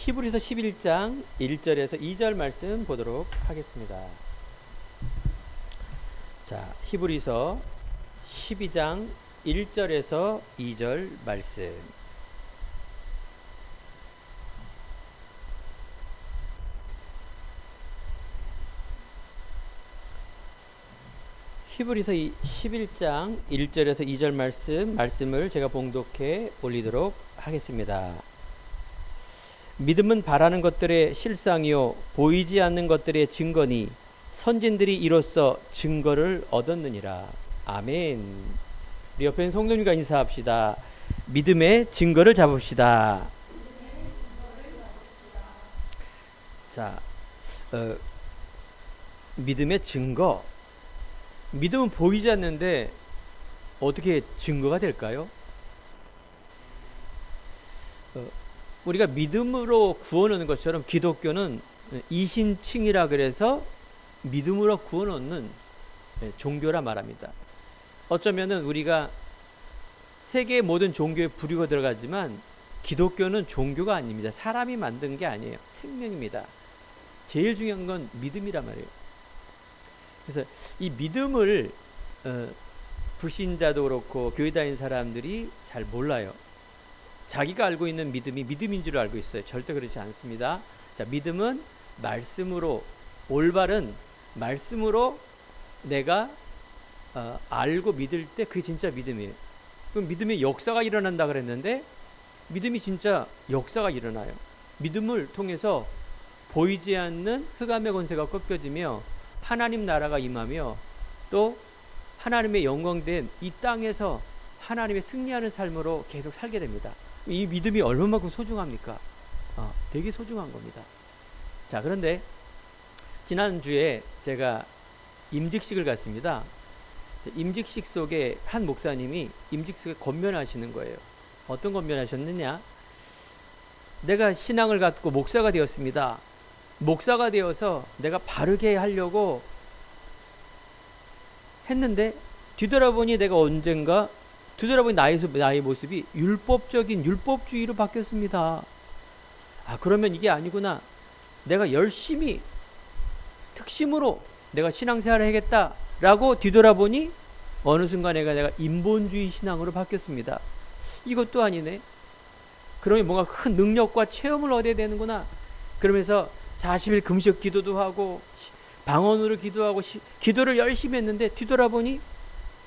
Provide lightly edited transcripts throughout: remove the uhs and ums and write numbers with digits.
히브리서 11장 1절에서 2절 말씀 보도록 하겠습니다. 자, 히브리서 12장 1절에서 2절 말씀. 히브리서 11장 1절에서 2절 말씀을 제가 봉독해 올리도록 하겠습니다. 믿음은 바라는 것들의 실상이요 보이지 않는 것들의 증거니 선진들이 이로써 증거를 얻었느니라. 아멘. 우리 옆에 있는 성도님과 인사합시다. 믿음의 증거를 잡읍시다. 자, 믿음의 증거. 믿음은 보이지 않는데 어떻게 증거가 될까요? 우리가 믿음으로 구원 얻는 것처럼 기독교는 이신칭이라 그래서 믿음으로 구원 얻는 종교라 말합니다. 어쩌면은 우리가 세계의 모든 종교에 부류가 들어가지만 기독교는 종교가 아닙니다. 사람이 만든 게 아니에요. 생명입니다. 제일 중요한 건 믿음이란 말이에요. 그래서 이 믿음을 불신자도 그렇고 교회 다니는 사람들이 잘 몰라요. 자기가 알고 있는 믿음이 믿음인 줄 알고 있어요. 절대 그렇지 않습니다. 자, 믿음은 말씀으로, 올바른 말씀으로 내가 알고 믿을 때 그게 진짜 믿음이에요. 그럼 믿음의 역사가 일어난다 그랬는데 믿음이 진짜 역사가 일어나요. 믿음을 통해서 보이지 않는 흑암의 권세가 꺾여지며 하나님 나라가 임하며 또 하나님의 영광된 이 땅에서 하나님의 승리하는 삶으로 계속 살게 됩니다. 이 믿음이 얼마만큼 소중합니까? 되게 소중한 겁니다. 자, 그런데 지난주에 제가 임직식을 갔습니다. 임직식 속에 한 목사님이 임직식에 권면하시는 거예요. 어떤 권면하셨느냐? 내가 신앙을 갖고 목사가 되었습니다. 목사가 되어서 내가 바르게 하려고 했는데 뒤돌아보니 내가 언젠가 뒤돌아보니 나의 모습이 율법적인 율법주의로 바뀌었습니다. 그러면 이게 아니구나. 내가 열심히 특심으로 내가 신앙생활을 하겠다라고 뒤돌아보니 어느 순간 내가 인본주의 신앙으로 바뀌었습니다. 이것도 아니네. 그러면 뭔가 큰 능력과 체험을 얻어야 되는구나. 그러면서 40일 금식 기도도 하고 방언으로 기도하고 기도를 열심히 했는데 뒤돌아보니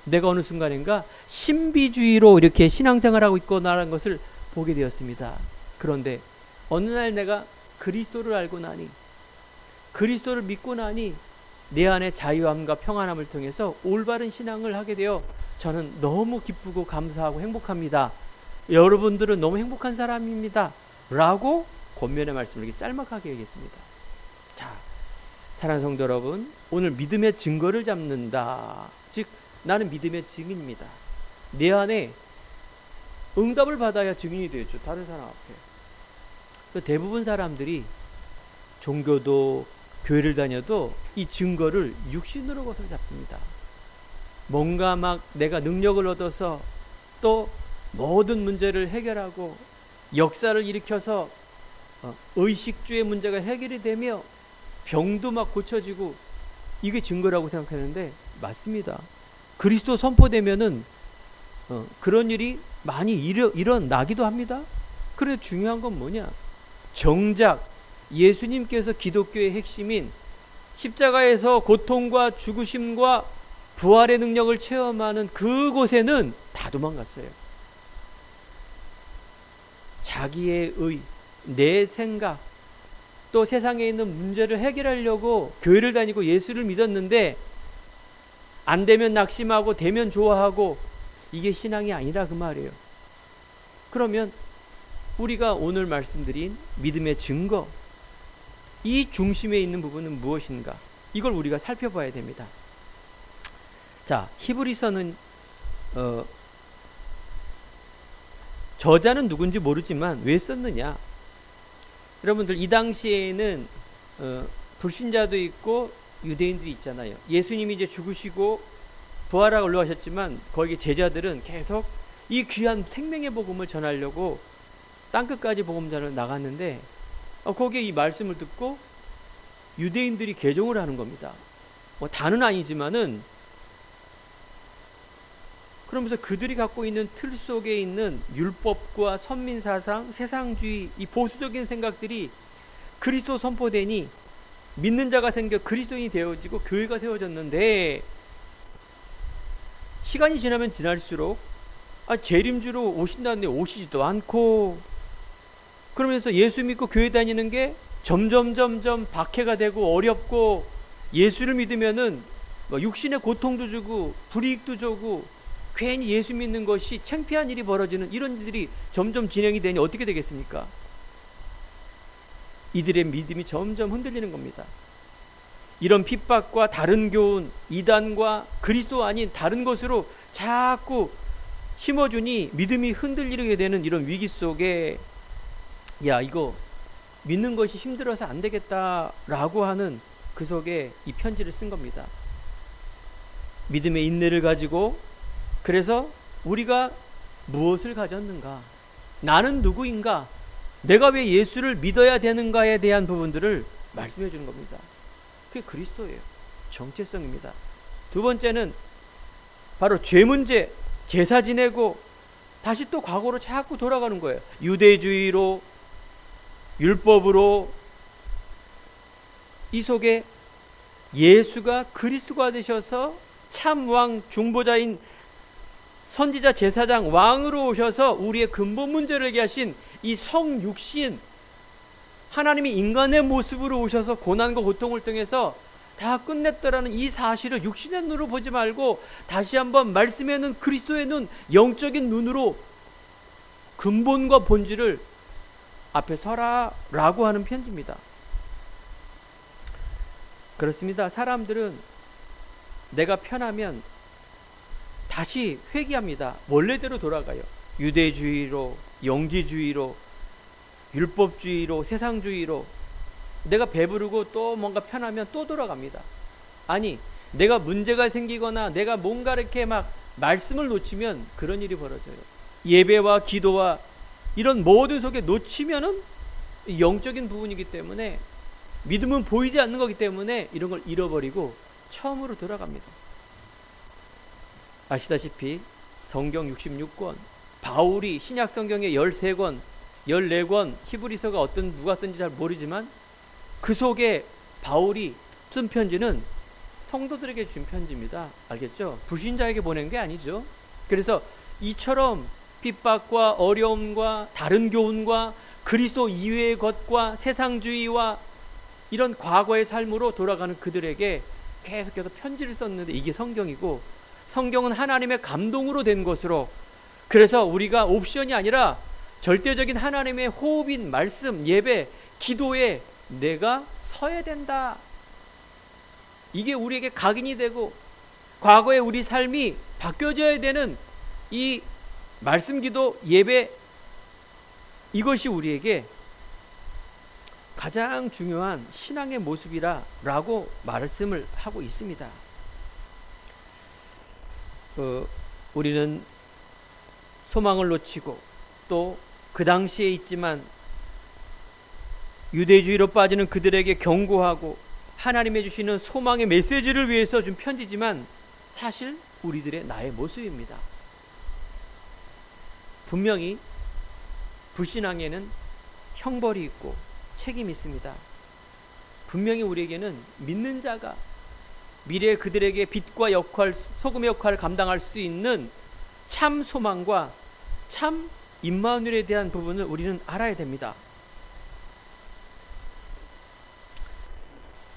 내가 어느 순간인가 신비주의로 이렇게 신앙생활하고 있구나라는 것을 보게 되었습니다. 그런데 어느 날 내가 그리스도를 알고 나니, 그리스도를 믿고 나니 내 안에 자유함과 평안함을 통해서 올바른 신앙을 하게 되어 저는 너무 기쁘고 감사하고 행복합니다. 여러분들은 너무 행복한 사람입니다. 라고 권면의 말씀을 이렇게 짤막하게 얘기했습니다. 자, 사랑하는 성도 여러분, 오늘 믿음의 증거를 잡는다. 즉 나는 믿음의 증인입니다. 내 안에 응답을 받아야 증인이 되죠. 다른 사람 앞에. 대부분 사람들이 종교도 교회를 다녀도 이 증거를 육신으로 것을 잡습니다. 뭔가 막 내가 능력을 얻어서 또 모든 문제를 해결하고 역사를 일으켜서 의식주의 문제가 해결이 되며 병도 막 고쳐지고 이게 증거라고 생각하는데 맞습니다. 그리스도 선포되면은 그런 일이 많이 일어나기도 합니다. 그런데 중요한 건 뭐냐? 정작 예수님께서 기독교의 핵심인 십자가에서 고통과 죽으심과 부활의 능력을 체험하는 그곳에는 다 도망갔어요. 자기의 의, 내 생각, 또 세상에 있는 문제를 해결하려고 교회를 다니고 예수를 믿었는데 안 되면 낙심하고 되면 좋아하고 이게 신앙이 아니라 그 말이에요. 그러면 우리가 오늘 말씀드린 믿음의 증거, 이 중심에 있는 부분은 무엇인가? 이걸 우리가 살펴봐야 됩니다. 자, 히브리서는 저자는 누군지 모르지만 왜 썼느냐? 여러분들 이 당시에는 불신자도 있고 유대인들이 있잖아요. 예수님이 이제 죽으시고 부활하고 올라가셨지만 거기 제자들은 계속 이 귀한 생명의 복음을 전하려고 땅끝까지 복음전을 나갔는데 거기에 이 말씀을 듣고 유대인들이 개종을 하는 겁니다. 다는 아니지만은, 그러면서 그들이 갖고 있는 틀 속에 있는 율법과 선민사상, 세상주의, 이 보수적인 생각들이 그리스도 선포되니 믿는 자가 생겨 그리스도인이 되어지고 교회가 세워졌는데, 시간이 지나면 지날수록 재림주로 오신다는데 오시지도 않고, 그러면서 예수 믿고 교회 다니는 게 점점 박해가 되고 어렵고, 예수를 믿으면은 육신의 고통도 주고 불이익도 주고, 괜히 예수 믿는 것이 창피한 일이 벌어지는 이런 일들이 점점 진행이 되니 어떻게 되겠습니까? 이들의 믿음이 점점 흔들리는 겁니다. 이런 핍박과 다른 교훈, 이단과 그리스도 아닌 다른 것으로 자꾸 심어주니 믿음이 흔들리게 되는 이런 위기 속에, 야, 이거 믿는 것이 힘들어서 안 되겠다라고 하는 그 속에 이 편지를 쓴 겁니다. 믿음의 인내를 가지고, 그래서 우리가 무엇을 가졌는가, 나는 누구인가, 내가 왜 예수를 믿어야 되는가에 대한 부분들을 말씀해 주는 겁니다. 그게 그리스도예요. 정체성입니다. 두 번째는 바로 죄 문제, 제사 지내고 다시 또 과거로 자꾸 돌아가는 거예요. 유대주의로, 율법으로. 이 속에 예수가 그리스도가 되셔서 참왕 중보자인 선지자 제사장 왕으로 오셔서 우리의 근본 문제를 해결하신 이 성육신, 하나님이 인간의 모습으로 오셔서 고난과 고통을 통해서 다 끝냈더라는 이 사실을 육신의 눈으로 보지 말고 다시 한번 말씀의 눈, 그리스도의 눈, 영적인 눈으로 근본과 본질을 앞에 서라라고 하는 편지입니다. 그렇습니다. 사람들은 내가 편하면 다시 회귀합니다. 원래대로 돌아가요. 유대주의로, 영지주의로, 율법주의로, 세상주의로. 내가 배부르고 또 뭔가 편하면 또 돌아갑니다. 아니, 내가 문제가 생기거나 내가 뭔가 이렇게 막 말씀을 놓치면 그런 일이 벌어져요. 예배와 기도와 이런 모든 속에 놓치면은 영적인 부분이기 때문에, 믿음은 보이지 않는 거기 때문에 이런 걸 잃어버리고 처음으로 돌아갑니다. 아시다시피 성경 66권, 바울이 신약 성경의 13권, 14권, 히브리서가 누가 쓴지 잘 모르지만 그 속에 바울이 쓴 편지는 성도들에게 준 편지입니다. 알겠죠? 불신자에게 보낸 게 아니죠. 그래서 이처럼 핍박과 어려움과 다른 교훈과 그리스도 이외의 것과 세상주의와 이런 과거의 삶으로 돌아가는 그들에게 계속해서 편지를 썼는데, 이게 성경이고, 성경은 하나님의 감동으로 된 것으로, 그래서 우리가 옵션이 아니라 절대적인 하나님의 호흡인 말씀, 예배, 기도에 내가 서야 된다. 이게 우리에게 각인이 되고 과거의 우리 삶이 바뀌어져야 되는 이 말씀, 기도, 예배, 이것이 우리에게 가장 중요한 신앙의 모습이라고 말씀을 하고 있습니다. 우리는 소망을 놓치고 또 그 당시에 있지만 유대주의로 빠지는 그들에게 경고하고 하나님의 주시는 소망의 메시지를 위해서 준 편지지만 사실 우리들의 나의 모습입니다. 분명히 불신앙에는 형벌이 있고 책임이 있습니다. 분명히 우리에게는 믿는 자가 미래에 그들에게 빛과 역할, 소금의 역할을 감당할 수 있는 참 소망과 참 임마누엘에 대한 부분을 우리는 알아야 됩니다.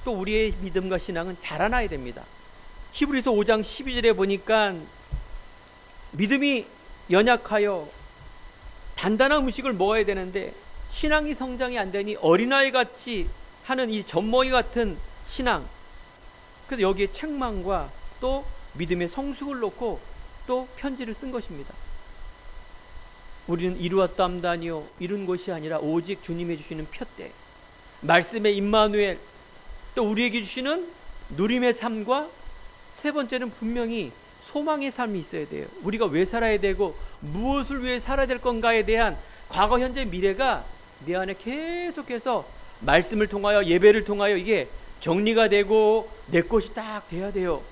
또 우리의 믿음과 신앙은 자라나야 됩니다. 히브리서 5장 12절에 보니까 믿음이 연약하여 단단한 음식을 먹어야 되는데 신앙이 성장이 안 되니 어린아이 같이 하는 이 젖먹이 같은 신앙. 그래서 여기에 책망과 또 믿음의 성숙을 놓고 또 편지를 쓴 것입니다. 우리는 이루었담다니요, 이룬 것이 아니라 오직 주님이 주시는 표대, 말씀의 임마누엘, 또 우리에게 주시는 누림의 삶과 세 번째는 분명히 소망의 삶이 있어야 돼요. 우리가 왜 살아야 되고 무엇을 위해 살아야 될 건가에 대한 과거, 현재, 미래가 내 안에 계속해서 말씀을 통하여 예배를 통하여 이게 정리가 되고 내 것이 딱 돼야 돼요.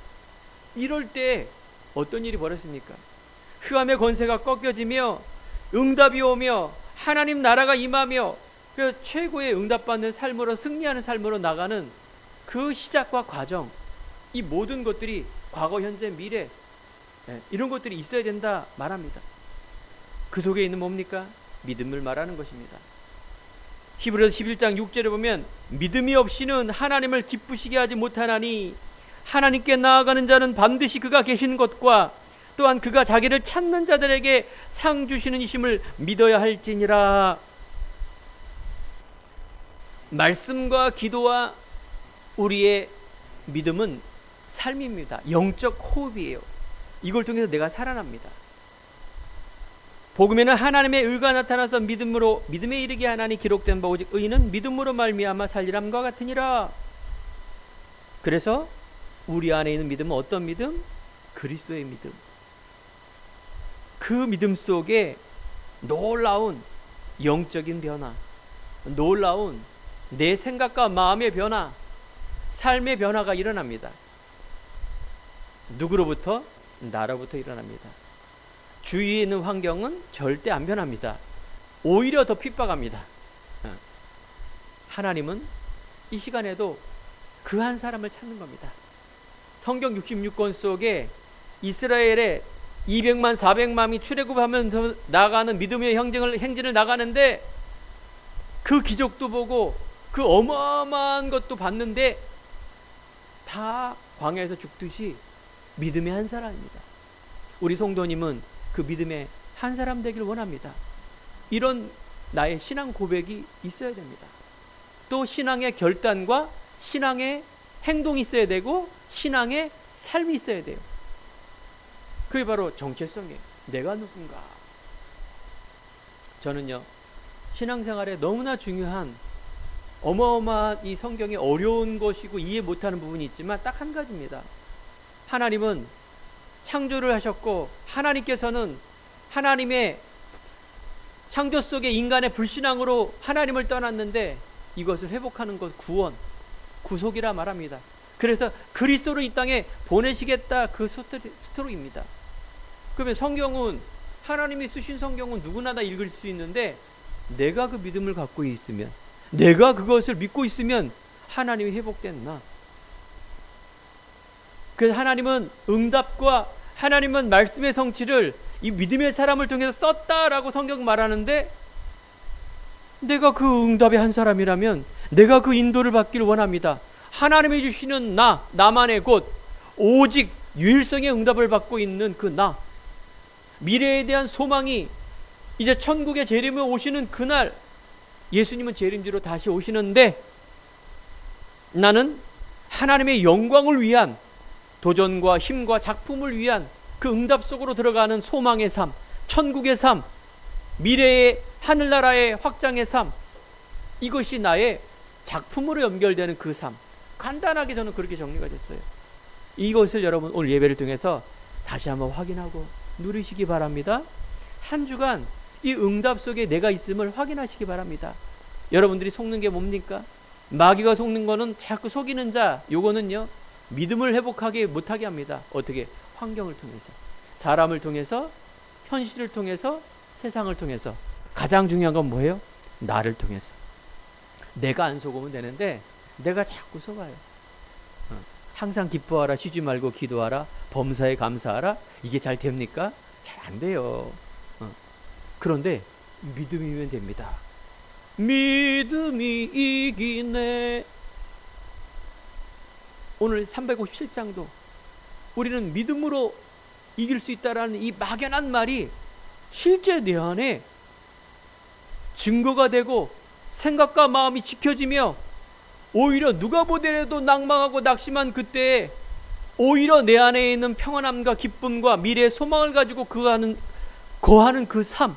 이럴 때 어떤 일이 벌어집니까? 흑암의 권세가 꺾여지며 응답이 오며 하나님 나라가 임하며 그 최고의 응답받는 삶으로 승리하는 삶으로 나가는 그 시작과 과정, 이 모든 것들이 과거, 현재, 미래 이런 것들이 있어야 된다 말합니다. 그 속에 있는 뭡니까? 믿음을 말하는 것입니다. 히브리서 11장 6절에 보면 믿음이 없이는 하나님을 기쁘시게 하지 못하나니 하나님께 나아가는 자는 반드시 그가 계신 것과 또한 그가 자기를 찾는 자들에게 상 주시는 이심을 믿어야 할지니라. 말씀과 기도와 우리의 믿음은 삶입니다. 영적 호흡이에요. 이걸 통해서 내가 살아납니다. 복음에는 하나님의 의가 나타나서 믿음에 이르게 하나니 기록된 바 오직 의는 믿음으로 말미암아 살리람과 같으니라. 그래서 우리 안에 있는 믿음은 어떤 믿음? 그리스도의 믿음. 그 믿음 속에 놀라운 영적인 변화, 놀라운 내 생각과 마음의 변화, 삶의 변화가 일어납니다. 누구로부터? 나로부터 일어납니다. 주위에 있는 환경은 절대 안 변합니다. 오히려 더 핍박합니다. 하나님은 이 시간에도 그 한 사람을 찾는 겁니다. 성경 66권 속에 이스라엘의 200만 400만이 출애굽하면서 나가는 믿음의 행진을 나가는데 그 기적도 보고 그 어마어마한 것도 봤는데 다 광야에서 죽듯이 믿음의 한 사람입니다. 우리 성도님은 그 믿음의 한 사람 되길 원합니다. 이런 나의 신앙 고백이 있어야 됩니다. 또 신앙의 결단과 신앙의 행동이 있어야 되고 신앙의 삶이 있어야 돼요. 그게 바로 정체성이에요. 내가 누군가. 저는요, 신앙생활에 너무나 중요한 어마어마한 이 성경이 어려운 것이고 이해 못하는 부분이 있지만 딱 한 가지입니다. 하나님은 창조를 하셨고 하나님께서는 하나님의 창조 속에 인간의 불신앙으로 하나님을 떠났는데 이것을 회복하는 것, 구원, 구속이라 말합니다. 그래서 그리스도를 이 땅에 보내시겠다, 그 스토리입니다. 그러면 성경은, 하나님이 쓰신 성경은 누구나 다 읽을 수 있는데 내가 그 믿음을 갖고 있으면, 내가 그것을 믿고 있으면 하나님이 회복된 나. 그래서 하나님은 응답과 하나님은 말씀의 성취를 이 믿음의 사람을 통해서 썼다라고 성경 말하는데, 내가 그 응답의 한 사람이라면 내가 그 인도를 받기를 원합니다. 하나님이 주시는 나만의 곳, 오직 유일성의 응답을 받고 있는 그 나, 미래에 대한 소망이 이제 천국의 재림에 오시는 그날, 예수님은 재림지로 다시 오시는데 나는 하나님의 영광을 위한 도전과 힘과 작품을 위한 그 응답 속으로 들어가는 소망의 삶, 천국의 삶, 미래의 하늘나라의 확장의 삶, 이것이 나의 작품으로 연결되는 그 삶. 간단하게 저는 그렇게 정리가 됐어요. 이것을 여러분 오늘 예배를 통해서 다시 한번 확인하고 누리시기 바랍니다. 한 주간 이 응답 속에 내가 있음을 확인하시기 바랍니다. 여러분들이 속는 게 뭡니까? 마귀가 속는 거는 자꾸 속이는 자, 요거는요 믿음을 회복하게 못하게 합니다. 어떻게? 환경을 통해서, 사람을 통해서, 현실을 통해서, 세상을 통해서. 가장 중요한 건 뭐예요? 나를 통해서. 내가 안 속으면 되는데 내가 자꾸 속아요. 항상 기뻐하라, 쉬지 말고 기도하라, 범사에 감사하라. 이게 잘 됩니까? 잘 안 돼요. 그런데 믿음이면 됩니다. 믿음이 이기네. 오늘 357장도 우리는 믿음으로 이길 수 있다라는 이 막연한 말이 실제 내 안에 증거가 되고 생각과 마음이 지켜지며, 오히려 누가 보더라도 낭망하고 낙심한 그때에 오히려 내 안에 있는 평안함과 기쁨과 미래의 소망을 가지고 거하는 그 삶,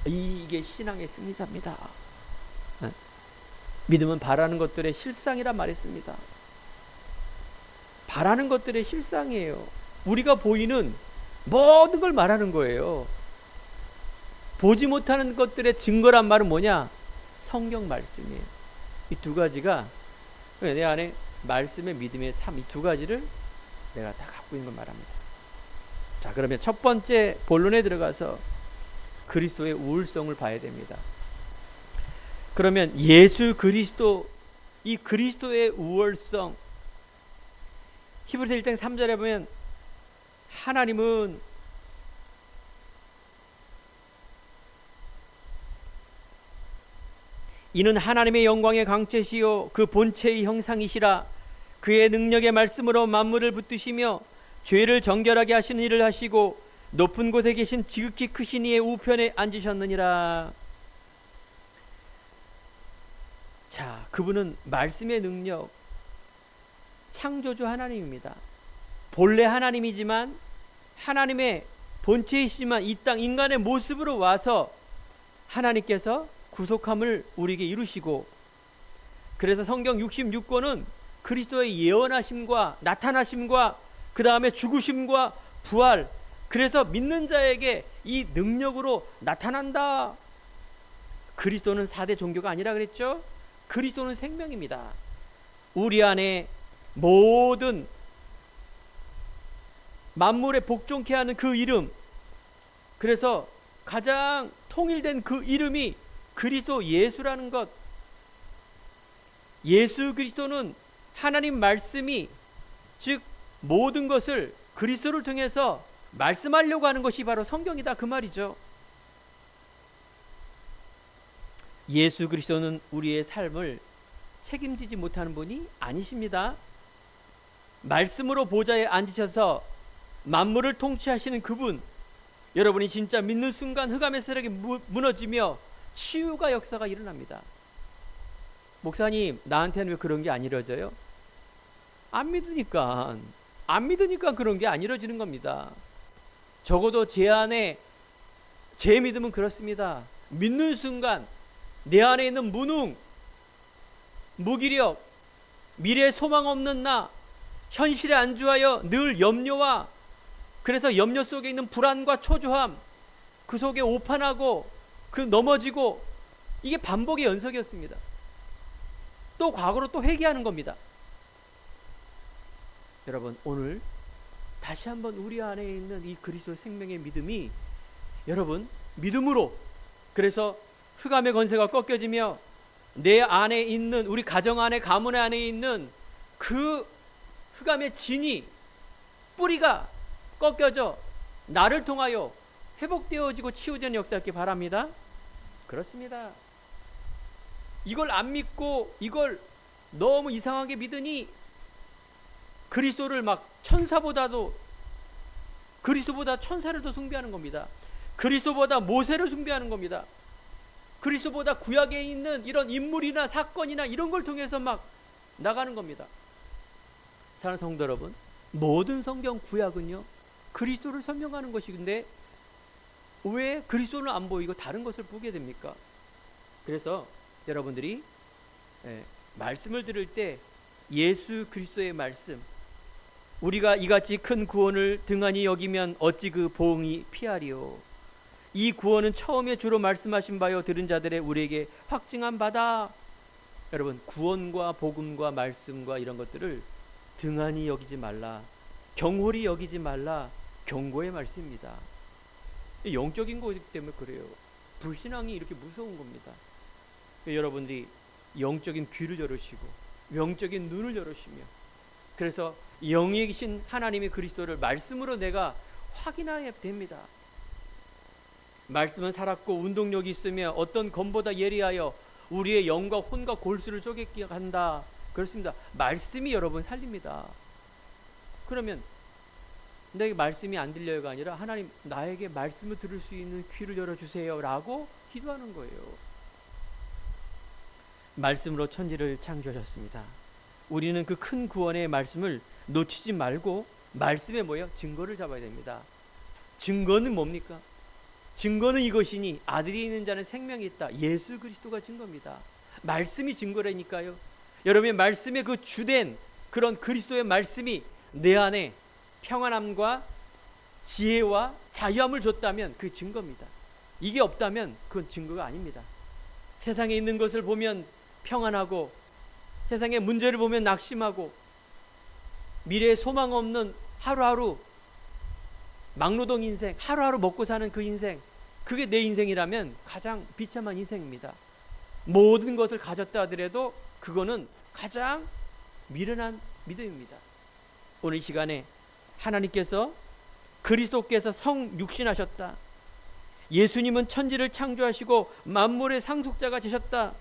이게 신앙의 승리자입니다. 믿음은 바라는 것들의 실상이라 말했습니다. 바라는 것들의 실상이에요. 우리가 보이는 모든 걸 말하는 거예요. 보지 못하는 것들의 증거란 말은 뭐냐? 성경 말씀이에요. 이 두 가지가 내 안에 말씀의 믿음의 삶, 이 두 가지를 내가 다 갖고 있는 걸 말합니다. 자, 그러면 첫 번째 본론에 들어가서 그리스도의 우월성을 봐야 됩니다. 그러면 예수 그리스도, 이 그리스도의 우월성, 히브리서 1장 3절에 보면 하나님은 이는 하나님의 영광의 광채시요 그 본체의 형상이시라. 그의 능력의 말씀으로 만물을 붙드시며 죄를 정결하게 하시는 일을 하시고 높은 곳에 계신 지극히 크신 이의 우편에 앉으셨느니라. 자, 그분은 말씀의 능력, 창조주 하나님입니다. 본래 하나님이지만 하나님의 본체이시지만 이 땅 인간의 모습으로 와서 하나님께서 구속함을 우리에게 이루시고, 그래서 성경 66권은 그리스도의 예언하심과 나타나심과 그 다음에 죽으심과 부활, 그래서 믿는 자에게 이 능력으로 나타난다. 그리스도는 4대 종교가 아니라 그랬죠. 그리스도는 생명입니다. 우리 안에 모든 만물에 복종케 하는 그 이름, 그래서 가장 통일된 그 이름이 그리스도 예수라는 것. 예수 그리스도는 하나님 말씀이, 즉 모든 것을 그리스도를 통해서 말씀하려고 하는 것이 바로 성경이다, 그 말이죠. 예수 그리스도는 우리의 삶을 책임지지 못하는 분이 아니십니다. 말씀으로 보좌에 앉으셔서 만물을 통치하시는 그분, 여러분이 진짜 믿는 순간 흑암의 세력이 무너지며 치유가 역사가 일어납니다. 목사님, 나한테는 왜 그런 게 안 이루어져요? 안 믿으니까 그런 게 안 이루어지는 겁니다. 적어도 제 안에, 제 믿음은 그렇습니다. 믿는 순간 내 안에 있는 무능, 무기력, 미래에 소망 없는 나, 현실에 안주하여 늘 염려와, 그래서 염려 속에 있는 불안과 초조함, 그 속에 오판하고 그 넘어지고, 이게 반복의 연속이었습니다. 또 과거로 또 회개하는 겁니다. 여러분, 오늘 다시 한번 우리 안에 있는 이 그리스도 생명의 믿음이, 여러분 믿음으로, 그래서 흑암의 권세가 꺾여지며 내 안에 있는, 우리 가정 안에, 가문 안에 있는 그 흑암의 진이, 뿌리가 꺾여져 나를 통하여 회복되어지고 치유되는 역사 있기 바랍니다. 그렇습니다. 이걸 안 믿고 이걸 너무 이상하게 믿으니 그리스도를 막 천사보다도, 그리스도보다 천사를 더 숭배하는 겁니다. 그리스도보다 모세를 숭배하는 겁니다. 그리스도보다 구약에 있는 이런 인물이나 사건이나 이런 걸 통해서 막 나가는 겁니다. 사랑하는 성도 여러분, 모든 성경 구약은요 그리스도를 설명하는 것인데 왜 그리스도는 안 보이고 다른 것을 보게 됩니까? 그래서 여러분들이 말씀을 들을 때 예수 그리스도의 말씀, 우리가 이같이 큰 구원을 등한히 여기면 어찌 그 보응이 피하리요. 이 구원은 처음에 주로 말씀하신 바요 들은 자들의 우리에게 확증한 바다. 여러분, 구원과 복음과 말씀과 이런 것들을 등한히 여기지 말라, 경홀히 여기지 말라, 경고의 말씀입니다. 영적인 거기 때문에 그래요. 불신앙이 이렇게 무서운 겁니다. 여러분들이 영적인 귀를 열으시고 영적인 눈을 열으시며, 그래서 영에 계신 하나님의 그리스도를 말씀으로 내가 확인해야 됩니다. 말씀은 살았고 운동력이 있으며 어떤 검보다 예리하여 우리의 영과 혼과 골수를 쪼개게 한다. 그렇습니다. 말씀이 여러분 살립니다. 그러면 내게 말씀이 안 들려요가 아니라 하나님, 나에게 말씀을 들을 수 있는 귀를 열어주세요 라고 기도하는 거예요. 말씀으로 천지를 창조하셨습니다. 우리는 그 큰 구원의 말씀을 놓치지 말고 말씀에 뭐예요? 증거를 잡아야 됩니다. 증거는 뭡니까? 증거는 이것이니 아들이 있는 자는 생명이 있다. 예수 그리스도가 증거입니다. 말씀이 증거라니까요. 여러분의 말씀의 그 주된 그런 그리스도의 말씀이 내 안에 평안함과 지혜와 자유함을 줬다면 그 증거입니다. 이게 없다면 그건 증거가 아닙니다. 세상에 있는 것을 보면 평안하고 세상의 문제를 보면 낙심하고 미래에 소망 없는 하루하루 막노동 인생, 하루하루 먹고 사는 그 인생, 그게 내 인생이라면 가장 비참한 인생입니다. 모든 것을 가졌다 하더라도 그거는 가장 미련한 믿음입니다. 오늘 이 시간에 하나님께서 그리스도께서 성육신하셨다. 예수님은 천지를 창조하시고 만물의 상속자가 되셨다.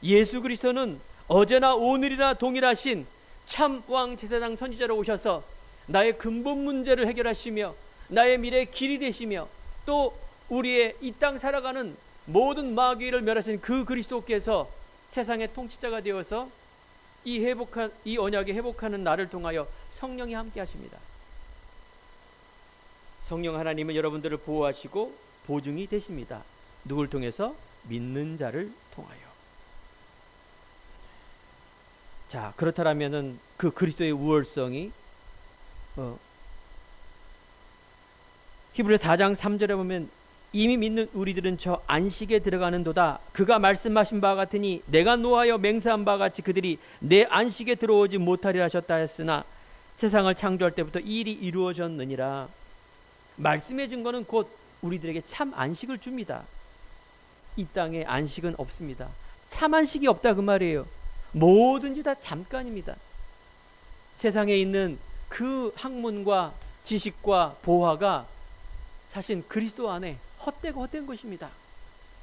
예수 그리스도는 어제나 오늘이나 동일하신 참 왕 제사장 선지자로 오셔서 나의 근본 문제를 해결하시며 나의 미래의 길이 되시며 또 우리의 이 땅 살아가는 모든 마귀를 멸하신 그 그리스도께서 세상의 통치자가 되어서 이 언약에 회복하는 나를 통하여 성령이 함께 하십니다. 성령 하나님은 여러분들을 보호하시고 보증이 되십니다. 누굴 통해서? 믿는 자를 통하여. 자, 그렇다면은 그 그리스도의 우월성이 히브리 4장 3절에 보면 이미 믿는 우리들은 저 안식에 들어가는도다. 그가 말씀하신 바와 같으니 내가 노하여 맹세한 바와 같이 그들이 내 안식에 들어오지 못하리라 하셨다 했으나 세상을 창조할 때부터 이 일이 이루어졌느니라. 말씀의 증거는 곧 우리들에게 참 안식을 줍니다. 이 땅에 안식은 없습니다. 참 안식이 없다 그 말이에요. 뭐든지 다 잠깐입니다. 세상에 있는 그 학문과 지식과 보화가 사실 그리스도 안에 헛된 것입니다.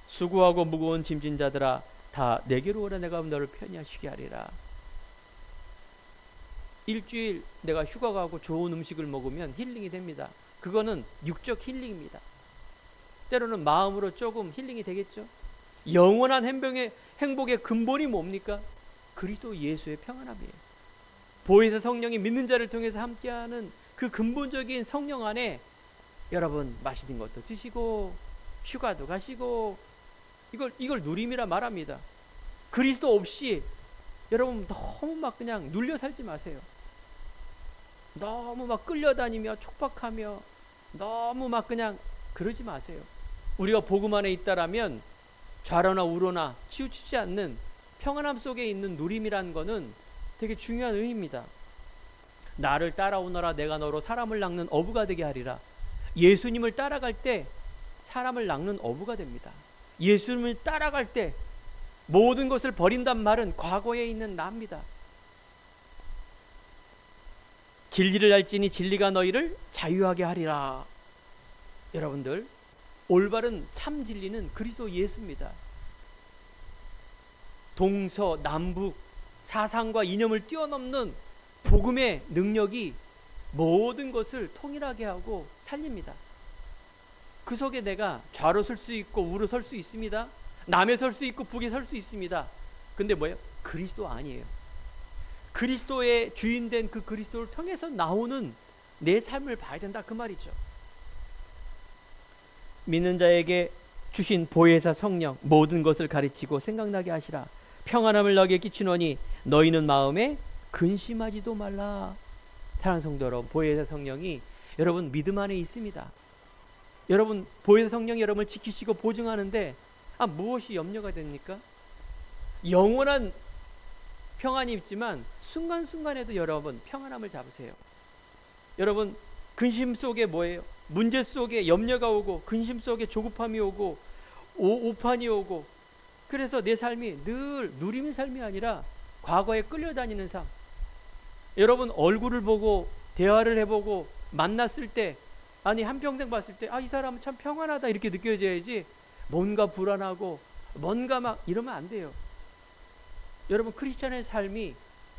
수고하고 무거운 짐진 자들아 다 내게로 오라 내가 너를 편히 쉬게 하리라. 일주일 내가 휴가 가고 좋은 음식을 먹으면 힐링이 됩니다. 그거는 육적 힐링입니다. 때로는 마음으로 조금 힐링이 되겠죠. 영원한 행복의 근본이 뭡니까? 그리스도 예수의 평안함이에요. 보혜사 성령이 믿는 자를 통해서 함께하는 그 근본적인 성령 안에 여러분 맛있는 것도 드시고 휴가도 가시고 이걸 누림이라 말합니다. 그리스도 없이 여러분 너무 막 그냥 눌려 살지 마세요. 너무 막 끌려다니며 촉박하며 너무 막 그냥 그러지 마세요. 우리가 복음 안에 있다라면 좌로나 우로나 치우치지 않는 평안함 속에 있는 누림이란 거는 되게 중요한 의미입니다. 나를 따라오너라 내가 너로 사람을 낚는 어부가 되게 하리라. 예수님을 따라갈 때 사람을 낚는 어부가 됩니다. 예수님을 따라갈 때 모든 것을 버린단 말은 과거에 있는 나입니다. 진리를 알지니 진리가 너희를 자유하게 하리라. 여러분들 올바른 참 진리는 그리스도 예수입니다. 동서남북 사상과 이념을 뛰어넘는 복음의 능력이 모든 것을 통일하게 하고 살립니다. 그 속에 내가 좌로 설 수 있고 우로 설 수 있습니다. 남에 설 수 있고 북에 설 수 있습니다. 근데 뭐예요? 그리스도 아니에요. 그리스도의 주인된 그 그리스도를 통해서 나오는 내 삶을 봐야 된다 그 말이죠. 믿는 자에게 주신 보혜사 성령 모든 것을 가르치고 생각나게 하시라. 평안함을 너에게 끼치노니 너희는 마음에 근심하지도 말라. 사랑하는 성도 여러분, 보혜사 성령이 여러분 믿음 안에 있습니다. 여러분 보혜사 성령이 여러분을 지키시고 보증하는데 무엇이 염려가 됩니까? 영원한 평안이 있지만 순간순간에도 여러분 평안함을 잡으세요. 여러분 근심 속에 뭐예요? 문제 속에 염려가 오고 근심 속에 조급함이 오고 오판이 오고 그래서 내 삶이 늘 누리는 삶이 아니라 과거에 끌려다니는 삶. 여러분 얼굴을 보고 대화를 해보고 만났을 때 아니 한평생 봤을 때 이 사람은 참 평안하다 이렇게 느껴져야지 뭔가 불안하고 뭔가 막 이러면 안 돼요. 여러분 크리스찬의 삶이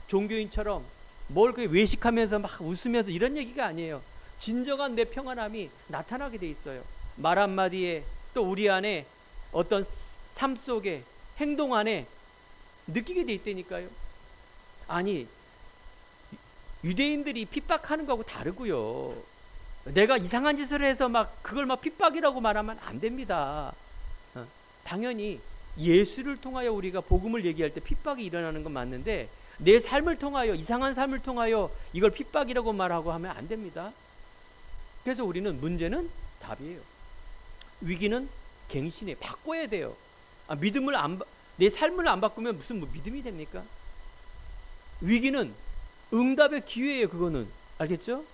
종교인처럼 뭘 그 외식하면서 막 웃으면서 이런 얘기가 아니에요. 진정한 내 평안함이 나타나게 돼 있어요. 말 한마디에 또 우리 안에 어떤 삶 속에 행동 안에 느끼게 돼 있다니까요. 아니 유대인들이 핍박하는 거하고 다르고요. 내가 이상한 짓을 해서 막 그걸 막 핍박이라고 말하면 안 됩니다. 당연히 예수를 통하여 우리가 복음을 얘기할 때 핍박이 일어나는 건 맞는데 내 삶을 통하여 이상한 삶을 통하여 이걸 핍박이라고 말하고 하면 안 됩니다. 그래서 우리는 문제는 답이에요. 위기는 갱신에 바꿔야 돼요. 믿음을 내 삶을 안 바꾸면 무슨 뭐 믿음이 됩니까? 위기는 응답의 기회예요. 그거는 알겠죠?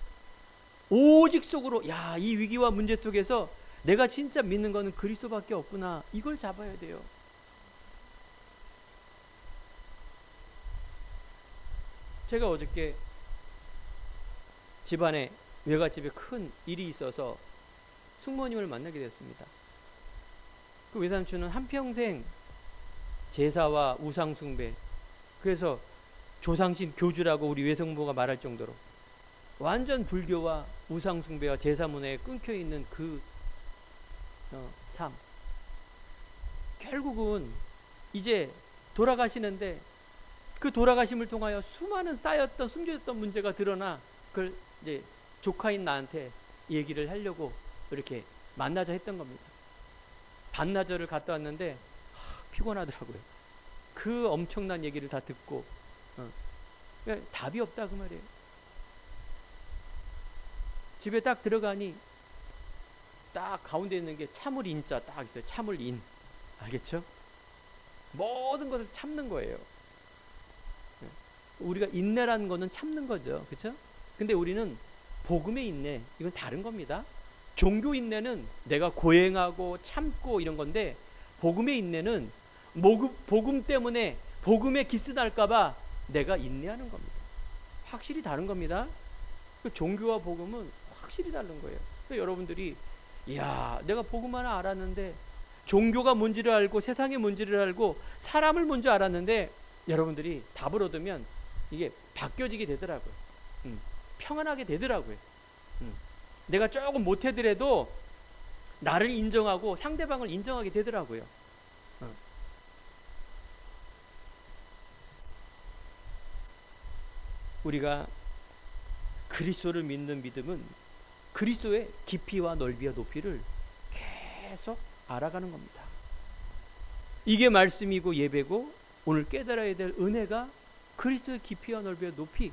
오직 속으로 이 위기와 문제 속에서 내가 진짜 믿는 거는 그리스도밖에 없구나. 이걸 잡아야 돼요. 제가 어저께 집안에 외갓집에 큰 일이 있어서 숙모님을 만나게 됐습니다. 그 외삼촌은 한평생 제사와 우상숭배, 그래서 조상신 교주라고 우리 외숙모가 말할 정도로 완전 불교와 우상숭배와 제사문화에 끊겨있는 그 삶. 결국은 이제 돌아가시는데 그 돌아가심을 통하여 수많은 쌓였던 숨겨졌던 문제가 드러나 그걸 이제 조카인 나한테 얘기를 하려고 이렇게 만나자 했던 겁니다. 반나절을 갔다 왔는데 피곤하더라고요. 그 엄청난 얘기를 다 듣고 그러니까 답이 없다 그 말이에요. 집에 딱 들어가니 딱 가운데 있는 게 참을 인자 딱 있어요. 참을 인. 알겠죠? 모든 것을 참는 거예요. 우리가 인내라는 거는 참는 거죠. 그렇죠? 근데 우리는 복음의 인내, 이건 다른 겁니다. 종교 인내는 내가 고행하고 참고 이런 건데, 복음의 인내는 복음 때문에 복음에 기스 날까봐 내가 인내하는 겁니다. 확실히 다른 겁니다. 종교와 복음은 확실히 다른 거예요. 그러니까 여러분들이 내가 복음 하나 알았는데, 종교가 뭔지를 알고 세상이 뭔지를 알고 사람을 뭔지 알았는데, 여러분들이 답을 얻으면 이게 바뀌어지게 되더라고요. 평안하게 되더라고요. 내가 조금 못하더라도 나를 인정하고 상대방을 인정하게 되더라고요. 우리가 그리스도를 믿는 믿음은 그리스도의 깊이와 넓이와 높이를 계속 알아가는 겁니다. 이게 말씀이고 예배고 오늘 깨달아야 될 은혜가 그리스도의 깊이와 넓이와 높이.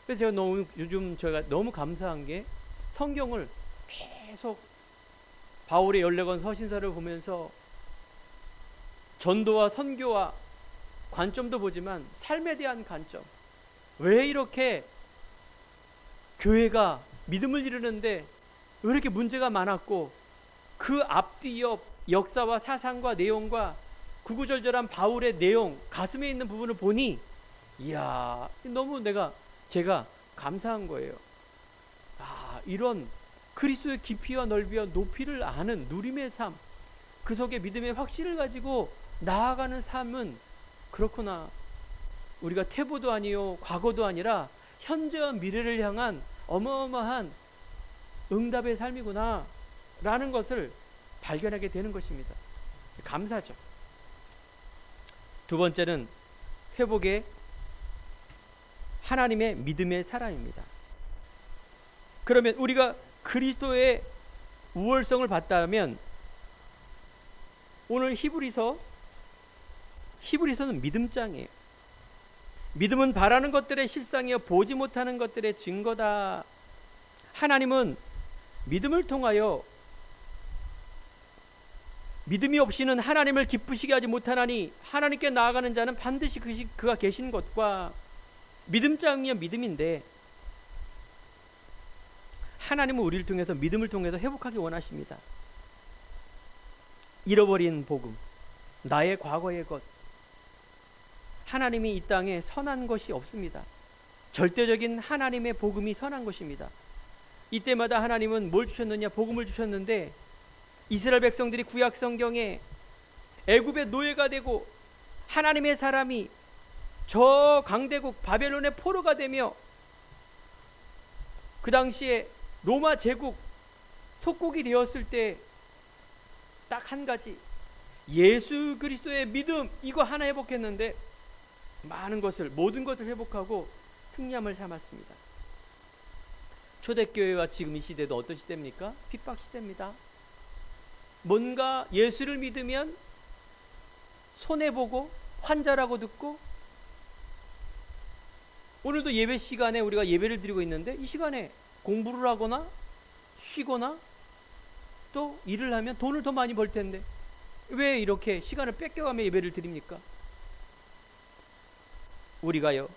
그래서 제가 요즘 저희가 너무 감사한 게 성경을 계속 바울의 14권 서신서를 보면서 전도와 선교와 관점도 보지만 삶에 대한 관점. 왜 이렇게 교회가 믿음을 이루는데 왜 이렇게 문제가 많았고, 그 앞뒤 옆 역사와 사상과 내용과 구구절절한 바울의 내용, 가슴에 있는 부분을 보니 너무 제가 감사한 거예요. 이런 그리스도의 깊이와 넓이와 높이를 아는 누림의 삶, 그 속에 믿음의 확신을 가지고 나아가는 삶은 그렇구나. 우리가 퇴보도 아니요 과거도 아니라 현재와 미래를 향한 어마어마한 응답의 삶이구나 라는 것을 발견하게 되는 것입니다. 감사죠. 두 번째는 회복의 하나님의 믿음의 사람입니다. 그러면 우리가 그리스도의 우월성을 봤다면 오늘 히브리서는 믿음장이에요. 믿음은 바라는 것들의 실상이요 보지 못하는 것들의 증거다. 하나님은 믿음을 통하여 믿음이 없이는 하나님을 기쁘시게 하지 못하나니 하나님께 나아가는 자는 반드시 그가 계신 것과, 믿음장이면 믿음인데 하나님은 우리를 통해서 믿음을 통해서 회복하기 원하십니다. 잃어버린 복음, 나의 과거의 것, 하나님이 이 땅에 선한 것이 없습니다. 절대적인 하나님의 복음이 선한 것입니다. 이때마다 하나님은 뭘 주셨느냐? 복음을 주셨는데 이스라엘 백성들이 구약 성경에 애굽의 노예가 되고 하나님의 사람이 저 강대국 바벨론의 포로가 되며 그 당시에 로마 제국 속국이 되었을 때 딱 한 가지, 예수 그리스도의 믿음, 이거 하나 회복했는데 모든 것을 회복하고 승리함을 삼았습니다. 초대교회와 지금 이 시대도 어떤 시대입니까? 핍박 시대입니다. 뭔가 예수를 믿으면 손해보고 환자라고 듣고, 오늘도 예배 시간에 우리가 예배를 드리고 있는데 이 시간에 공부를 하거나 쉬거나 또 일을 하면 돈을 더 많이 벌 텐데 왜 이렇게 시간을 뺏겨가며 예배를 드립니까? 우리가요,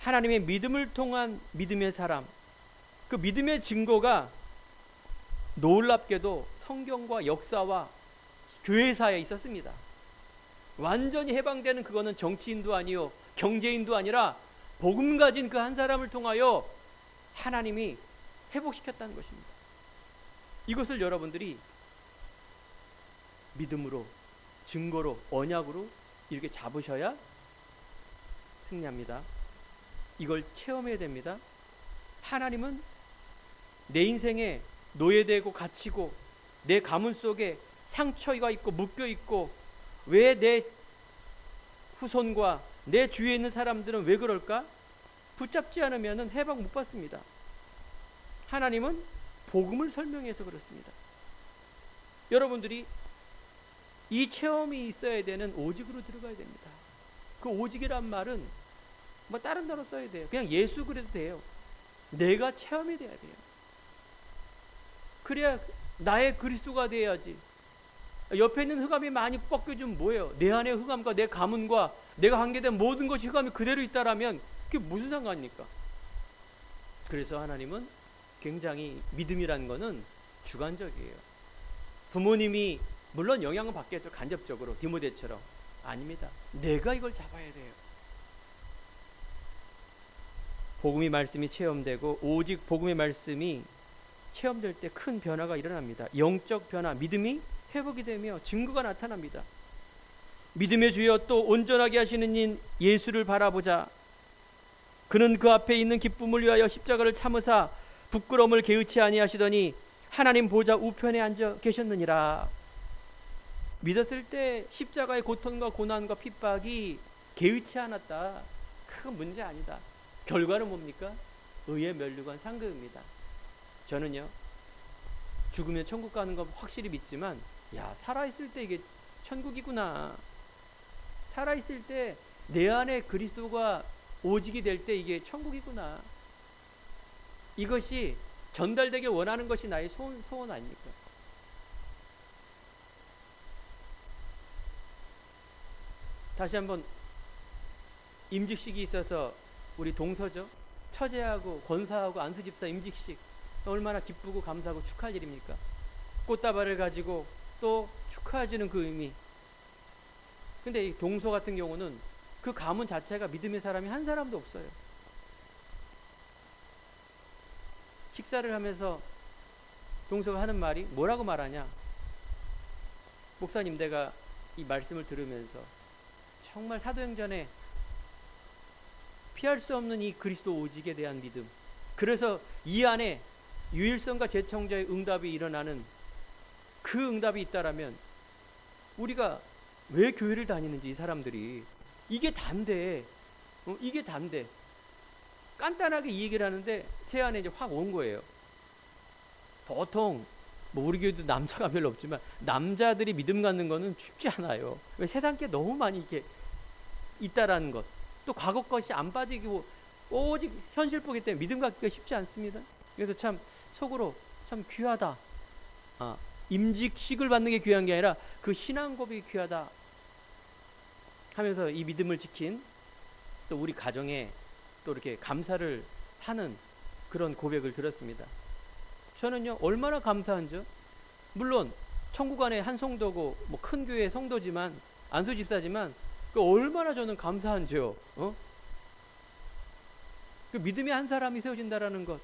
하나님의 믿음을 통한 믿음의 사람, 그 믿음의 증거가 놀랍게도 성경과 역사와 교회사에 있었습니다. 완전히 해방되는 그거는 정치인도 아니요 경제인도 아니라 복음 가진 그 한 사람을 통하여 하나님이 회복시켰다는 것입니다. 이것을 여러분들이 믿음으로, 증거로, 언약으로 이렇게 잡으셔야 승리합니다. 이걸 체험해야 됩니다. 하나님은 내 인생에 노예되고 갇히고 내 가문 속에 상처가 있고 묶여 있고, 왜 내 후손과 내 주위에 있는 사람들은 왜 그럴까? 붙잡지 않으면 해방 못 받습니다. 하나님은 복음을 설명해서 그렇습니다. 여러분들이 이 체험이 있어야 되는 오직으로 들어가야 됩니다. 그 오직이란 말은 뭐 다른 단어 써야 돼요. 그냥 예수 그래도 돼요. 내가 체험이 돼야 돼요. 그래야 나의 그리스도가 돼야지. 옆에 있는 흑암이 많이 꺾여주면 뭐예요? 내 안의 흑암과 내 가문과 내가 관계된 모든 것이 흑암이 그대로 있다라면 그게 무슨 상관입니까? 그래서 하나님은 굉장히 믿음이라는 거는 주관적이에요. 부모님이 물론 영향을 받겠죠. 간접적으로 디모데처럼. 아닙니다. 내가 이걸 잡아야 돼요. 복음의 말씀이 체험되고 오직 복음의 말씀이 체험될 때 큰 변화가 일어납니다. 영적 변화, 믿음이 회복이 되며 증거가 나타납니다. 믿음의 주여 또 온전하게 하시는 인 예수를 바라보자. 그는 그 앞에 있는 기쁨을 위하여 십자가를 참으사 부끄러움을 개의치 아니하시더니 하나님 보좌 우편에 앉아 계셨느니라. 믿었을 때 십자가의 고통과 고난과 핍박이 개의치 않았다. 큰 문제 아니다. 결과는 뭡니까? 의의 면류관 상급입니다. 저는요, 죽으면 천국 가는 거 확실히 믿지만, 야, 살아있을 때 이게 천국이구나. 살아있을 때 내 안에 그리스도가 오직이 될 때 이게 천국이구나. 이것이 전달되길 원하는 것이 나의 소원 아닙니까? 다시 한번 임직식이 있어서 우리 동서죠. 처제하고 권사하고 안수집사 임직식 얼마나 기쁘고 감사하고 축하할 일입니까? 꽃다발을 가지고 또 축하해주는 그 의미. 근데 이 동서 같은 경우는 그 가문 자체가 믿음의 사람이 한 사람도 없어요. 식사를 하면서 동서가 하는 말이 뭐라고 말하냐? 목사님, 내가 이 말씀을 들으면서 정말 사도행전에 피할 수 없는 이 그리스도 오직에 대한 믿음, 그래서 이 안에 유일성과 재청자의 응답이 일어나는 그 응답이 있다라면 우리가 왜 교회를 다니는지, 이 사람들이 이게 단데, 이게 단데 간단하게 이 얘기를 하는데 제 안에 이제 확 온 거예요. 보통 뭐 우리 교회도 남자가 별로 없지만 남자들이 믿음 갖는 거는 쉽지 않아요. 왜? 세상 게 너무 많이 이렇게 있다라는 것, 또 과거 것이 안 빠지고 오직 현실 보기 때문에 믿음 갖기가 쉽지 않습니다. 그래서 참 속으로 참 귀하다. 임직식을 받는 게 귀한 게 아니라 그 신앙 고백이 귀하다 하면서 이 믿음을 지킨 또 우리 가정에 또 이렇게 감사를 하는 그런 고백을 들었습니다. 저는요, 얼마나 감사한죠. 물론 천국 안에 한 성도고 뭐 큰 교회 성도지만, 안수 집사지만 그 얼마나 저는 감사한지요. 그 믿음의 한 사람이 세워진다라는 것,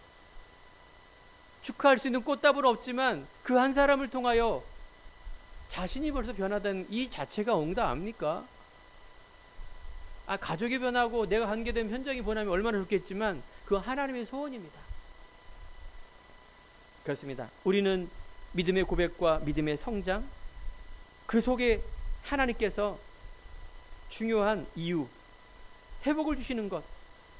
축하할 수 있는 꽃다발은 없지만 그 한 사람을 통하여 자신이 벌써 변화된 이 자체가 응답 아닙니까? 가족이 변하고 내가 관계된 현장이 변하면 얼마나 좋겠지만 그건 하나님의 소원입니다. 그렇습니다. 우리는 믿음의 고백과 믿음의 성장, 그 속에 하나님께서 중요한 이유, 회복을 주시는 것,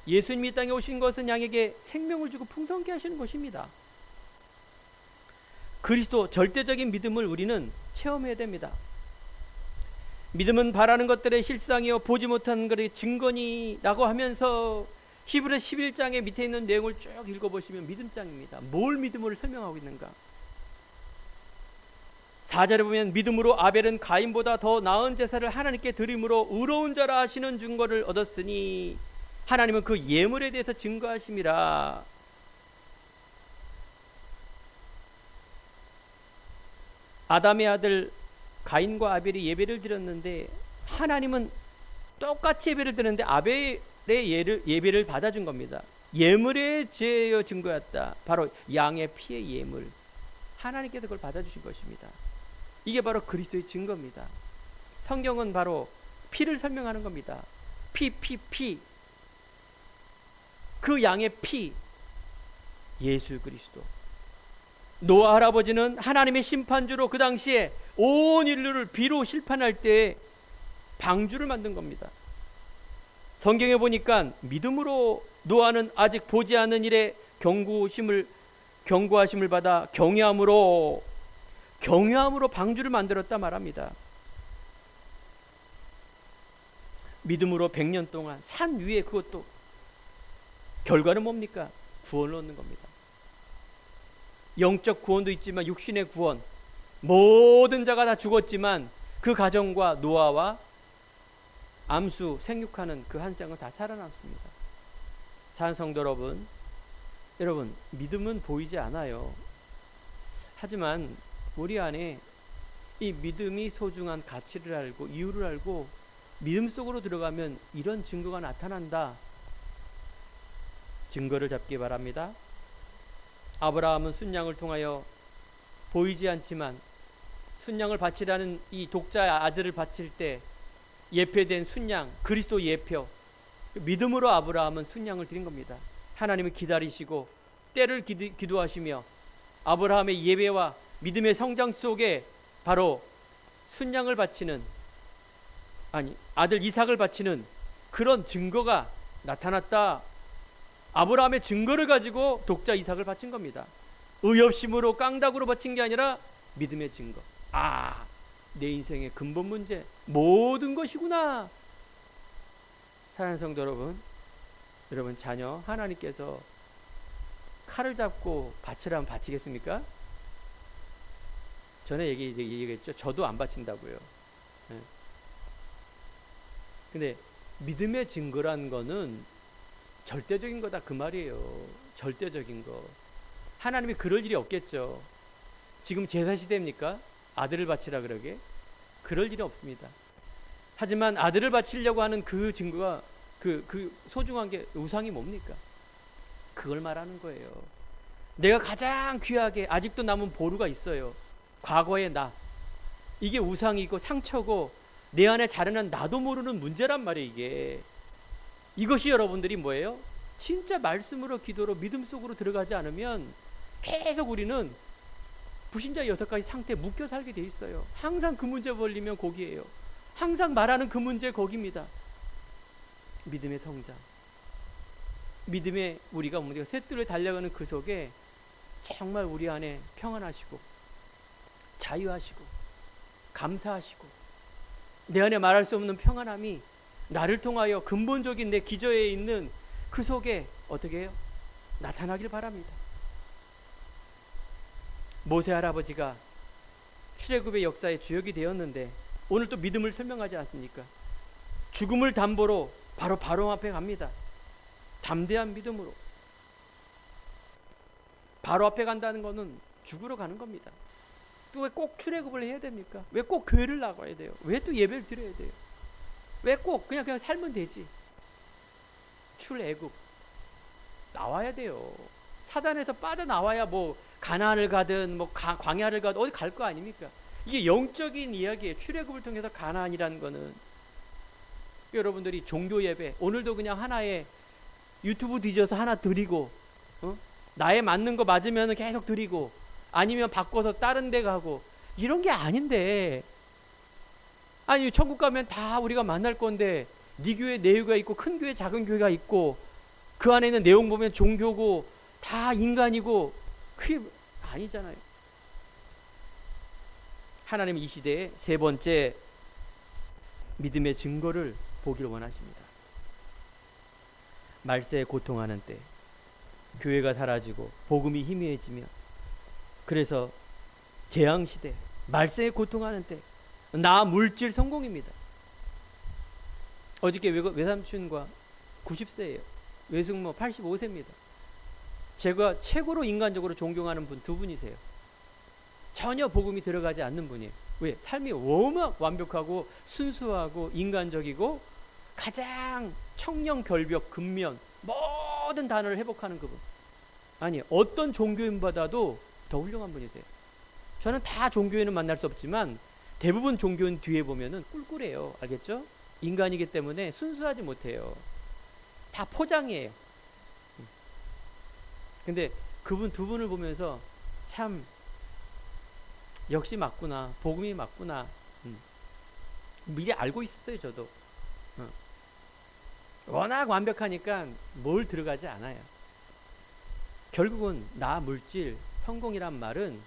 예수님이 땅에 오신 것은 양에게 생명을 주고 풍성케 하시는 것입니다. 그리스도 절대적인 믿음을 우리는 체험해야 됩니다. 믿음은 바라는 것들의 실상이요 보지 못하는 것의 증거니라고 하면서 히브리 11장의 밑에 있는 내용을 쭉 읽어보시면 믿음장입니다. 뭘 믿음으로 설명하고 있는가? 4절에 보면 믿음으로 아벨은 가인보다 더 나은 제사를 하나님께 드림으로 의로운 자라 하시는 증거를 얻었으니 하나님은 그 예물에 대해서 증거하심이라. 아담의 아들 가인과 아벨이 예배를 드렸는데 하나님은 똑같이 예배를 드렸는데 아벨의 예배를 받아준 겁니다. 예물의 죄여 증거였다. 바로 양의 피의 예물. 하나님께서 그걸 받아주신 것입니다. 이게 바로 그리스도의 증거입니다. 성경은 바로 피를 설명하는 겁니다. 피. 그 양의 피, 예수 그리스도. 노아 할아버지는 하나님의 심판주로 그 당시에 온 인류를 비로 심판할 때 방주를 만든 겁니다. 성경에 보니까 믿음으로 노아는 아직 보지 않는 일에 경고하심을 받아 경외함으로 방주를 만들었다 말합니다. 믿음으로 100년 동안 산 위에, 그것도 결과는 뭡니까? 구원을 얻는 겁니다. 영적 구원도 있지만 육신의 구원, 모든 자가 다 죽었지만 그 가정과 노아와 암수 생육하는 그 한 쌍은 다 살아남습니다. 사랑하는 성도 여러분, 믿음은 보이지 않아요. 하지만 우리 안에 이 믿음이 소중한 가치를 알고 이유를 알고 믿음 속으로 들어가면 이런 증거가 나타난다. 증거를 잡기 바랍니다. 아브라함은 순양을 통하여 보이지 않지만 순양을 바치라는 이 독자 아들을 바칠 때 예표된 순양, 그리스도 예표, 믿음으로 아브라함은 순양을 드린 겁니다. 하나님을 기다리시고 때를 기도하시며 아브라함의 예배와 믿음의 성장 속에 바로 순양을 바치는, 아들 이삭을 바치는 그런 증거가 나타났다. 아브라함의 증거를 가지고 독자 이삭을 바친 겁니다. 의협심으로 깡다구로 바친 게 아니라 믿음의 증거. 내 인생의 근본 문제, 모든 것이구나. 사랑하는 성도 여러분 자녀 하나님께서 칼을 잡고 바치라면 바치겠습니까? 전에 얘기했죠. 저도 안 바친다고요. 근데 믿음의 증거란 거는 절대적인 거다 그 말이에요. 절대적인 거. 하나님이 그럴 일이 없겠죠. 지금 제사 시대입니까? 아들을 바치라 그러게? 그럴 일이 없습니다. 하지만 아들을 바치려고 하는 그 증거가 그 소중한 게 우상이 뭡니까? 그걸 말하는 거예요. 내가 가장 귀하게 아직도 남은 보루가 있어요. 과거의 나. 이게 우상이고 상처고 내 안에 자라난 나도 모르는 문제란 말이에요. 이게. 이것이 여러분들이 뭐예요? 진짜 말씀으로 기도로 믿음 속으로 들어가지 않으면 계속 우리는 불신자 6가지 상태에 묶여 살게 돼 있어요. 항상 그 문제 벌리면 거기에요. 항상 말하는 그 문제 거기입니다. 믿음의 성장, 믿음의 우리가 셋들을 달려가는 그 속에 정말 우리 안에 평안하시고 자유하시고 감사하시고 내 안에 말할 수 없는 평안함이 나를 통하여 근본적인 내 기저에 있는 그 속에 어떻게 해요? 나타나길 바랍니다. 모세 할아버지가 출애굽의 역사의 주역이 되었는데 오늘 또 믿음을 설명하지 않습니까? 죽음을 담보로 바로 바로 앞에 갑니다. 담대한 믿음으로. 바로 앞에 간다는 것은 죽으러 가는 겁니다. 또 왜 꼭 출애굽을 해야 됩니까? 왜 꼭 교회를 나가야 돼요? 왜 또 예배를 드려야 돼요? 왜 꼭 그냥 살면 되지? 출애굽 나와야 돼요. 사단에서 빠져나와야 뭐 가나안을 가든 뭐 광야를 가든 어디 갈 거 아닙니까? 이게 영적인 이야기예요. 출애굽을 통해서 가나안이라는 거는. 여러분들이 종교 예배 오늘도 그냥 하나의 유튜브 뒤져서 하나 드리고 나에 맞는 거 맞으면 계속 드리고 아니면 바꿔서 다른 데 가고 이런 게 아닌데, 아니 천국 가면 다 우리가 만날 건데 네 교회 내 교회가 있고 큰 교회 작은 교회가 있고 그 안에 있는 내용 보면 종교고 다 인간이고 그게 아니잖아요. 하나님 이 시대에 세 번째 믿음의 증거를 보기를 원하십니다. 말세에 고통하는 때 교회가 사라지고 복음이 희미해지며 그래서 재앙시대 말세에 고통하는 때, 나 물질 성공입니다. 어저께 외삼촌과 90세예요. 외숙모 85세입니다. 제가 최고로 인간적으로 존경하는 분 두 분이세요. 전혀 복음이 들어가지 않는 분이에요. 왜? 삶이 워낙 완벽하고 순수하고 인간적이고 가장 청렴, 결벽, 근면 모든 단어를 회복하는 그분. 아니, 어떤 종교인보다도 더 훌륭한 분이세요. 저는 다 종교인은 만날 수 없지만 대부분 종교인 뒤에 보면은 꿀꿀해요. 알겠죠? 인간이기 때문에 순수하지 못해요. 다 포장이에요. 근데 그분 두 분을 보면서 참 역시 맞구나. 복음이 맞구나. 미리 알고 있었어요. 저도. 워낙 완벽하니까 뭘 들어가지 않아요. 결국은 나 물질 성공이란 말은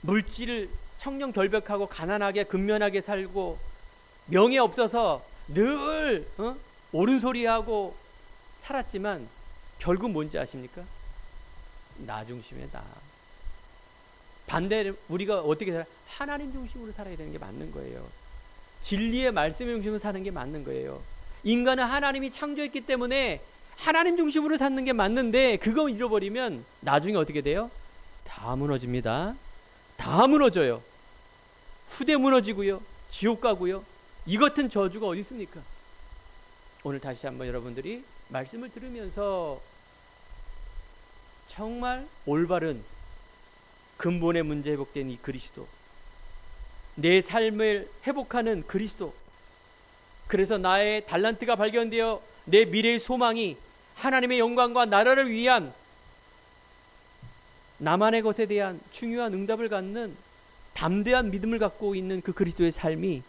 물질을 청렴 결벽하고 가난하게 근면하게 살고 명예 없어서 늘 옳은 소리하고 살았지만 결국 뭔지 아십니까? 나 중심의 나. 반대로 우리가 어떻게 살아요? 하나님 중심으로 살아야 되는 게 맞는 거예요. 진리의 말씀의 중심으로 사는 게 맞는 거예요. 인간은 하나님이 창조했기 때문에 하나님 중심으로 사는 게 맞는데 그거 잃어버리면 나중에 어떻게 돼요? 다 무너집니다. 다 무너져요. 후대 무너지고요. 지옥 가고요. 이 같은 저주가 어디 있습니까? 오늘 다시 한번 여러분들이 말씀을 들으면서 정말 올바른 근본의 문제 회복된 이 그리스도, 내 삶을 회복하는 그리스도, 그래서 나의 달란트가 발견되어 내 미래의 소망이 하나님의 영광과 나라를 위한 나만의 것에 대한 중요한 응답을 갖는 담대한 믿음을 갖고 있는 그 그리스도의 삶이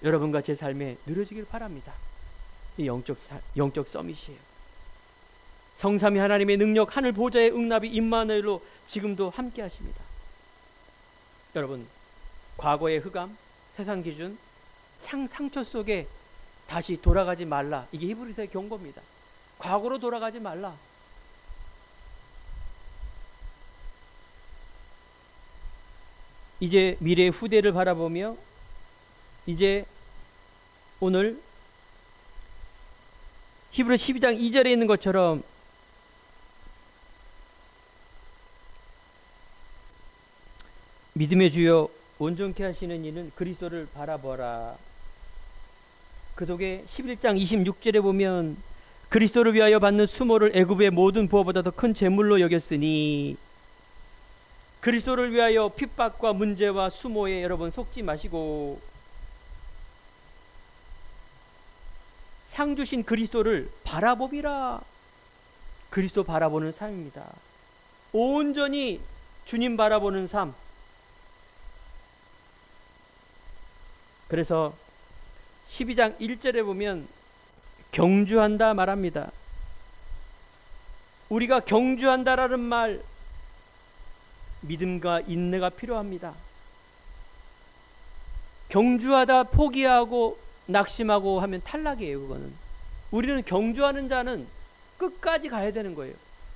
여러분과 제 삶에 누려지길 바랍니다. 이 영적 서밋이에요. 성삼위 하나님의 능력, 하늘 보좌의 응답이 임마누엘로 지금도 함께 하십니다. 여러분, 과거의 흑암, 세상 기준, 상처 속에 다시 돌아가지 말라. 이게 히브리서의 경고입니다. 과거로 돌아가지 말라. 이제 미래의 후대를 바라보며 이제 오늘 히브리 12장 2절에 있는 것처럼 믿음의 주여 온전케 하시는 이는 그리스도를 바라보라. 그 속에 11장 26절에 보면 그리스도를 위하여 받는 수모를 애굽의 모든 부어보다 더 큰 재물로 여겼으니, 그리스도를 위하여 핍박과 문제와 수모에 여러분 속지 마시고 상 주신 그리스도를 바라보비라. 그리스도 바라보는 삶입니다. 온전히 주님 바라보는 삶. 그래서 12장 1절에 보면 경주한다 말합니다. 우리가 경주한다라는 말, 믿음과 인내가 필요합니다. 경주하다 포기하고 낙심하고 하면 탈락이에요. 그거는. 우리는 경주하는 자는 끝까지 가야 되는 거예요.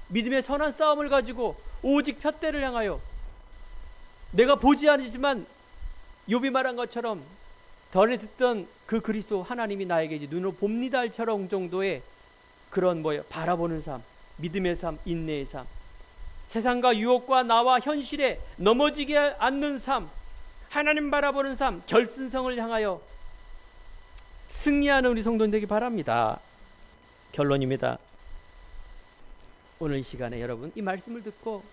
믿음의 선한 싸움을 가지고 오직 푯대를 향하여, 내가 보지 않지만 욥이 말한 것처럼 전에 듣던 그 그리스도 하나님이 나에게 이제 눈으로 봅니다처럼 정도의 그런 바라보는 삶, 믿음의 삶, 인내의 삶, 세상과 유혹과 나와 현실에 넘어지게 않는 삶, 하나님 바라보는 삶, 결승성을 향하여 승리하는 우리 성도들 되기 바랍니다. 결론입니다. 오늘 이 시간에 여러분 이 말씀을 듣고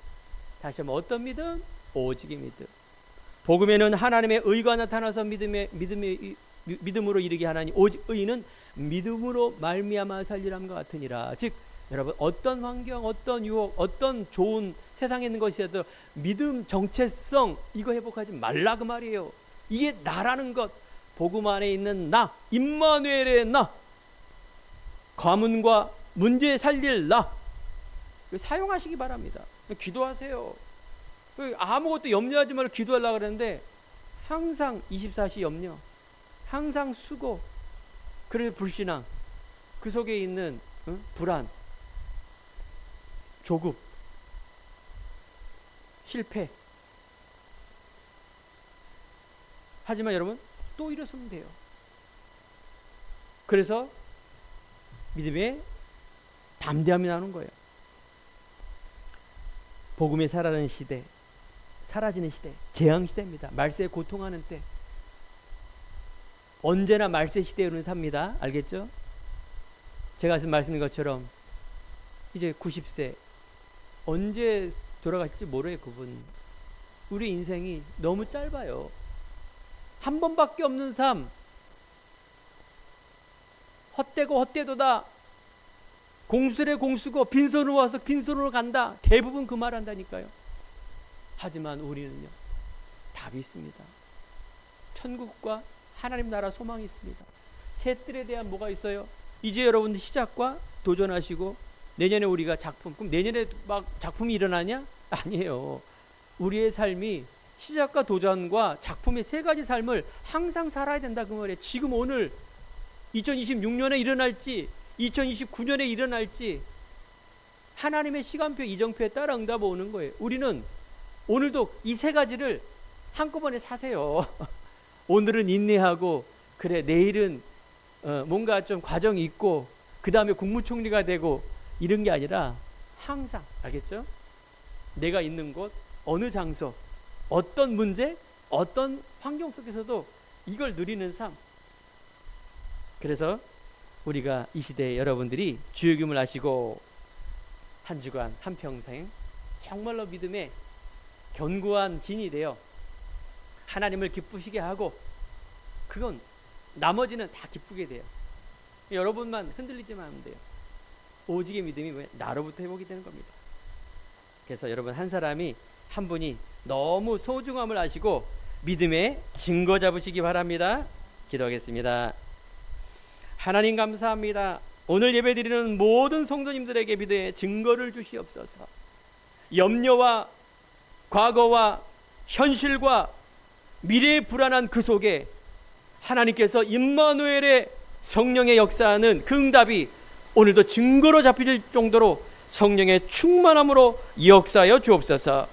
다시 한번 어떤 믿음? 오직의 믿음. 복음에는 하나님의 의가 나타나서 믿음으로 이르게 하나니 오직 의는 믿음으로 말미암아 살리람과 같으니라. 즉 여러분, 어떤 환경, 어떤 유혹, 어떤 좋은 세상에 있는 것이라도 믿음 정체성 이거 회복하지 말라 그 말이에요. 이게 나라는 것, 복음 안에 있는 나, 임마누엘의 나, 가문과 문제 살릴 나, 사용하시기 바랍니다. 기도하세요. 아무것도 염려하지 말고 기도하려고 그러는데 항상 24시 염려, 항상 수고, 그래서 불신앙, 그 속에 있는 불안, 조급, 실패. 하지만 여러분 또 일어서면 돼요. 그래서 믿음의 담대함이 나오는 거예요. 복음이 사라지는 시대, 재앙 시대입니다. 말세에 고통하는 때. 언제나 말세 시대로는 삽니다. 알겠죠? 제가 말씀드린 것처럼 이제 90세 언제 돌아가실지 모르요. 그분. 우리 인생이 너무 짧아요. 한 번밖에 없는 삶. 헛되고 헛되도다. 공수래 공수고 빈손으로 와서 빈손으로 간다. 대부분 그 말 한다니까요. 하지만 우리는요, 답이 있습니다. 천국과 하나님 나라 소망이 있습니다. 새 뜰에 대한 뭐가 있어요? 이제 여러분들 시작과 도전하시고 내년에 우리가 작품, 그럼 내년에 막 작품이 일어나냐? 아니에요. 우리의 삶이 시작과 도전과 작품의 세 가지 삶을 항상 살아야 된다 그 말이에요. 지금 오늘 2026년에 일어날지 2029년에 일어날지 하나님의 시간표 이정표에 따라 응답 오는 거예요. 우리는 오늘도 이 세 가지를 한꺼번에 사세요. 오늘은 인내하고 그래 내일은 뭔가 좀 과정이 있고 그 다음에 국무총리가 되고 이런 게 아니라 항상 알겠죠? 내가 있는 곳 어느 장소 어떤 문제 어떤 환경 속에서도 이걸 누리는 삶. 그래서 우리가 이 시대에 여러분들이 주의 김을 아시고 한 주간 한평생 정말로 믿음의 견고한 진이 되어 하나님을 기쁘시게 하고 그건 나머지는 다 기쁘게 돼요. 여러분만 흔들리지만 하면 돼요. 오직의 믿음이 뭐냐? 나로부터 회복이 되는 겁니다. 그래서 여러분 한 사람이 한 분이 너무 소중함을 아시고 믿음의 증거 잡으시기 바랍니다. 기도하겠습니다. 하나님 감사합니다. 오늘 예배드리는 모든 성도님들에게 믿음의 증거를 주시옵소서. 염려와 과거와 현실과 미래의 불안한 그 속에 하나님께서 임마누엘의 성령의 역사하는 그 응답이 오늘도 증거로 잡힐 정도로 성령의 충만함으로 역사하여 주옵소서.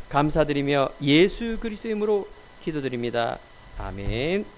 감사드리며 예수 그리스도의 이름으로 기도드립니다. 아멘.